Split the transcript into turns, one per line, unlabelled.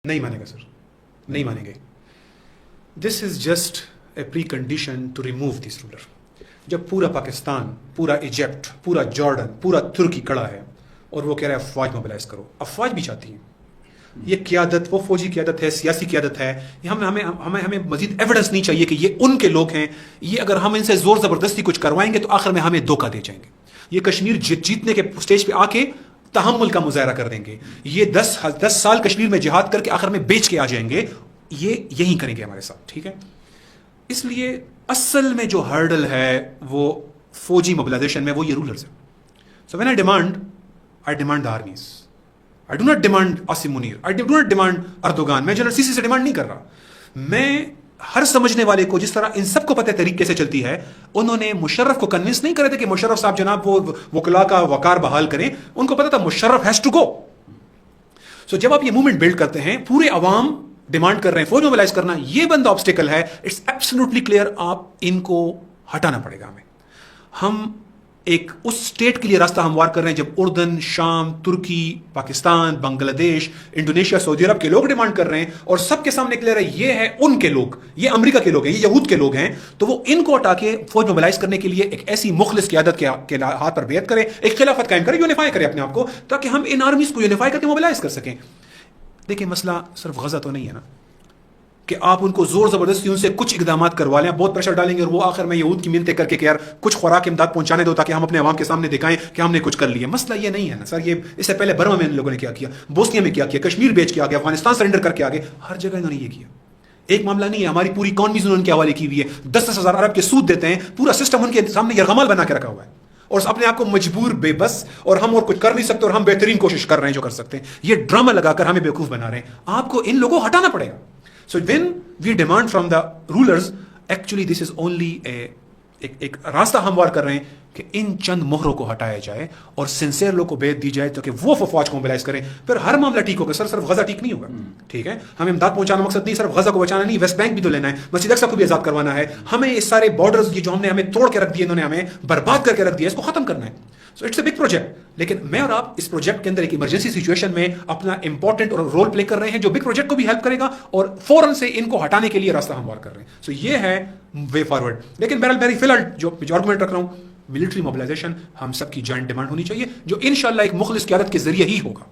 نہیں مانے گا سر، نہیں مانیں گے. This is just a precondition to remove this ruler. جب پورا پاکستان، پورا ایجپٹ، پورا جارڈن، پورا ترکی کھڑا ہے اور وہ کہہ رہا ہے افواج موبلائز کرو، افواج بھی چاہتی ہیں. یہ قیادت وہ فوجی قیادت ہے، سیاسی قیادت ہے. ہمیں مزید ایویڈنس نہیں چاہیے کہ یہ ان کے لوگ ہیں. یہ اگر ہم ان سے زور زبردستی کچھ کروائیں گے تو آخر میں ہمیں دھوکہ دے جائیں گے. یہ کشمیر جیتنے کے اسٹیج پہ آ کے تحمل کا مظاہرہ کر دیں گے. یہ 10 سال کشمیر میں جہاد کر کے آخر میں بیچ کے آ جائیں گے. یہ یہی کریں گے ہمارے ساتھ. ٹھیک ہے. اس لیے اصل میں جو ہرڈل ہے وہ فوجی موبلائزیشن میں وہ یہ رولرز ہیں. So when I demand the armies. I do not demand Asim Munir. I do not demand Erdogan. میں جنرل سی سے ڈیمانڈ نہیں کر رہا. میں ہر سمجھنے والے کو، جس طرح ان سب کو پتہ طریقے سے چلتی ہے، انہوں نے مشرف کو کنونس نہیں کرے تھے کہ مشرف صاحب جناب وہ وکلا کا وقار بحال کریں. ان کو پتہ تھا مشرف ہیز ٹو گو. سو جب آپ یہ موومنٹ بلڈ کرتے ہیں، پورے عوام ڈیمانڈ کر رہے ہیں فوج موبلائز کرنا، یہ بندہ آبسٹیکل ہے. It's absolutely clear. آپ ان کو ہٹانا پڑے گا. ہم ایک اس اسٹیٹ کے لیے راستہ ہموار کر رہے ہیں جب اردن، شام، ترکی، پاکستان، بنگلہ دیش، انڈونیشیا، سعودی عرب کے لوگ ڈیمانڈ کر رہے ہیں اور سب کے سامنے کلیئر ہے یہ ہے ان کے لوگ، یہ امریکہ کے لوگ ہیں، یہ یہود کے لوگ ہیں. تو وہ ان کو ہٹا کے فوج موبلائز کرنے کے لیے ایک ایسی مخلص قیادت کے ہاتھ پر بیعت کرے، ایک خلافت قائم کرے، یونیفائی کرے اپنے آپ کو، تاکہ ہم ان آرمیز کو یونیفائی کر کے موبلائز کر سکیں. دیکھیں مسئلہ صرف غزہ تو نہیں ہے نا کہ آپ ان کو زور زبردستی ان سے کچھ اقدامات کروا لیں، بہت پریشر ڈالیں گے اور وہ آخر میں یہود کی منتیں کر کے کہ یار کچھ خوراک امداد پہنچانے دو تاکہ ہم اپنے عوام کے سامنے دکھائیں کہ ہم نے کچھ کر لیا. مسئلہ یہ نہیں ہے نا سر. یہ اس سے پہلے برما میں ان لوگوں نے کیا کیا، بوسنیا میں کیا کیا، کشمیر بیچ کے آگے، افغانستان سرنڈر کر کے آگے، ہر جگہ انہوں نے یہ کیا. ایک معاملہ نہیں ہے. ہماری پوری اکانومیز انہوں نے کے حوالے کی ہوئی ہے. 10-10 ہزار ارب کے سود دیتے ہیں. پورا سسٹم ان کے سامنے یرغمال بنا کے رکھا ہوا ہے اور اپنے آپ کو مجبور، بے بس، اور ہم اور کچھ کر نہیں سکتے اور ہم بہترین کوشش کر رہے ہیں جو کر سکتے ہیں. یہ ڈرامہ لگا کر ہمیں بیوقوف بنا رہے ہیں. آپ کو ان لوگوں کو ہٹانا پڑے گا. So when we demand from the rulers, actually this is only ایک راستہ ہموار کر رہے ہیں کہ ان چند مہروں کو ہٹایا جائے اور سنسیئر لوگ کو بیعت دی جائے تاکہ وہ فوج کو موبلائز کریں. پھر ہر معاملہ ٹھیک ہوگا. سر صرف غزہ ٹھیک نہیں ہوگا. ٹھیک ہے. ہمیں امداد پہنچانا مقصد نہیں، صرف غزہ کو بچانا نہیں، ویسٹ بینک بھی تو لینا ہے، مسجد اقصی کو بھی آزاد کروانا ہے. ہمیں اس سارے بارڈرز یہ جو ہمیں توڑ کے رکھ دیے، انہوں نے ہمیں برباد کر کے رکھ دیا، اس کو ختم کرنا ہے. So it's a big project. لیکن میں اور آپ اس پروجیکٹ کے اندر ایک ایمرجنسی سچویشن میں اپنا امپورٹنٹ اور رول پلے کر رہے ہیں جو بگ پروجیکٹ کو بھی ہیلپ کرے گا اور فوراً سے ان کو ہٹانے کے لیے راستہ ہموار کر رہے ہیں. سو یہ ہے وے فارورڈ. لیکن بہرحال میری فی الحال جو آرگومنٹ رکھ رہا ہوں، ملٹری موبلائزیشن ہم سب کی جوائنٹ ڈیمانڈ ہونی چاہیے جو انشاءاللہ ایک مخلص قیادت کے ذریعے ہی ہوگا.